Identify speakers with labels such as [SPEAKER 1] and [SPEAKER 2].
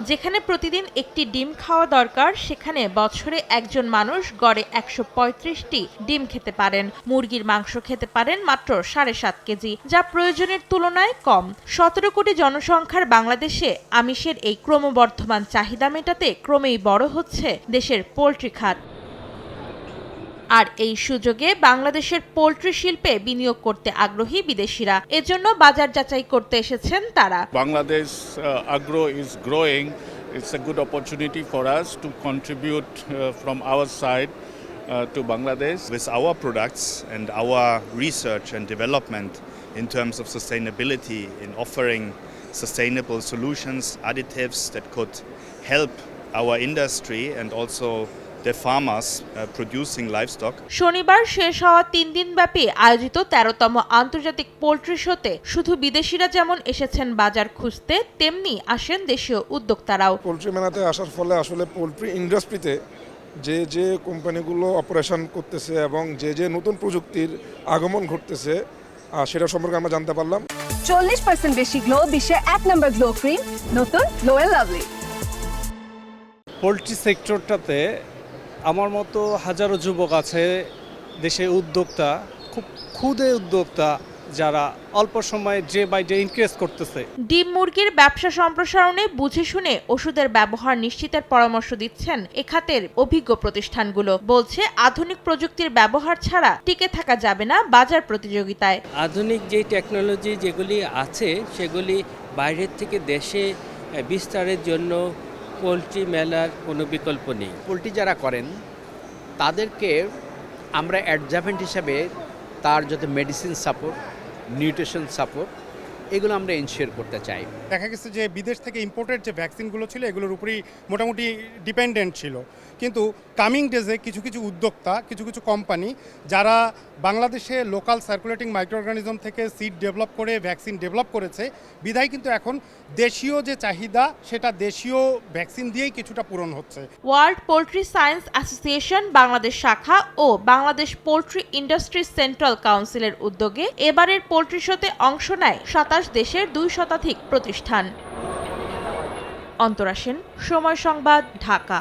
[SPEAKER 1] যেখানে প্রতিদিন একটি ডিম খাওয়া দরকার, সেখানে বছরে একজন মানুষ গড়ে ১৩৫টি ডিম খেতে পারেন। মুরগির মাংস খেতে পারেন মাত্র ৭.৫ কেজি, যা প্রয়োজনের তুলনায় কম। ১৭ কোটি জনসংখ্যার বাংলাদেশে আমিষের এই ক্রমবর্ধমান চাহিদা মেটাতে ক্রমেই বড় হচ্ছে দেশের পোল্ট্রি খাত। আর এই সুযোগে বাংলাদেশের পোল্ট্রি শিল্পে বিনিয়োগ করতে আগ্রহী বিদেশিরা। এজন্য বাজার যাচাই করতে এসেছেন তারা।
[SPEAKER 2] Bangladesh agro is growing. It's a good opportunity for us to contribute from our side to Bangladesh
[SPEAKER 3] with our products and our research and development in terms of sustainability, in offering sustainable solutions, additives that could help our industry and also the farmers producing livestock.
[SPEAKER 1] শনিবার শেষ হওয়া ৩ দিনব্যাপী আয়োজিত ১৩তম আন্তর্জাতিক poultry শোতে শুধু বিদেশিরা যেমন এসেছেন বাজার খুঁজতে, তেমনি আসেন দেশীয় উদ্যোক্তারাও।
[SPEAKER 4] পোল্ট্রি মেলাতে আসার ফলে আসলে পোল্ট্রি ইন্ডাস্ট্রিতে যে কোম্পানিগুলো অপারেশন করতেছে এবং যে নতুন প্রযুক্তির আগমন ঘটতেছে সেটা সম্পর্কে আমরা জানতে পারলাম।
[SPEAKER 5] 40% বেশি গ্লো, বিশ্বের ১ নম্বর গ্লো ক্রিম, নতুন গ্লো এন্ড লাভলি।
[SPEAKER 6] পোল্ট্রি সেক্টরটাতে আমার মতো হাজারো যুবক আছে, দেশে উদ্যোক্তা, খুব ক্ষুদে উদ্যোক্তা, যারা অল্প সময়ে ডে বাই ডে ইনক্রিজ করতেছে।
[SPEAKER 1] ডিম মুরগির ব্যবসা সম্প্রসারণে বুঝে শুনে ওষুধের ব্যবহার নিশ্চিতের পরামর্শ দিচ্ছেন এ খাতের অভিজ্ঞ প্রতিষ্ঠানগুলো। বলছে, আধুনিক প্রযুক্তির ব্যবহার ছাড়া টিকে থাকা যাবে না বাজার প্রতিযোগিতায়।
[SPEAKER 7] আধুনিক যে টেকনোলজি যেগুলি আছে সেগুলি বাইরের থেকে দেশে বিস্তারের জন্য পোলট্রি মেলার কোনো বিকল্প নেই।
[SPEAKER 8] পোলট্রি যারা করেন তাদেরকে আমরা অ্যাডজাভেন্ট হিসাবে তার যত মেডিসিন সাপোর্ট, নিউট্রিশন সাপোর্ট, এগুলো আমরা এনশিওর করতে চাই।
[SPEAKER 9] দেখা গেছে যে বিদেশ থেকে ইম্পোর্টেড যে ভ্যাকসিনগুলো ছিল এগুলোর উপরেই মোটামুটি ডিপেন্ডেন্ট ছিল, কিন্তু কামিং ডেজে কিছু উদ্যোক্তা, কিছু কোম্পানি যারা বাংলাদেশে লোকাল সার্কুলেটিং মাইক্রো অর্গানিজম থেকে সিড ডেভেলপ করে ভ্যাকসিন ডেভেলপ করেছে, বিধায় কিন্তু এখন দেশীয় যে চাহিদা সেটা দেশীয় ভ্যাকসিন দিয়েই কিছুটা পূরণ হচ্ছে।
[SPEAKER 1] World poultry science association Bangladesh শাখা ও বাংলাদেশ পোল্ট্রি ইন্ডাস্ট্রি সেন্ট্রাল কাউন্সিলের উদ্যোগে এবারের পোল্ট্রি শোতে অংশ নেয় ২৭ দেশের ২ শতাধিক প্রতিষ্ঠান। অন্তরা সেন, সময় সংবাদ, ঢাকা।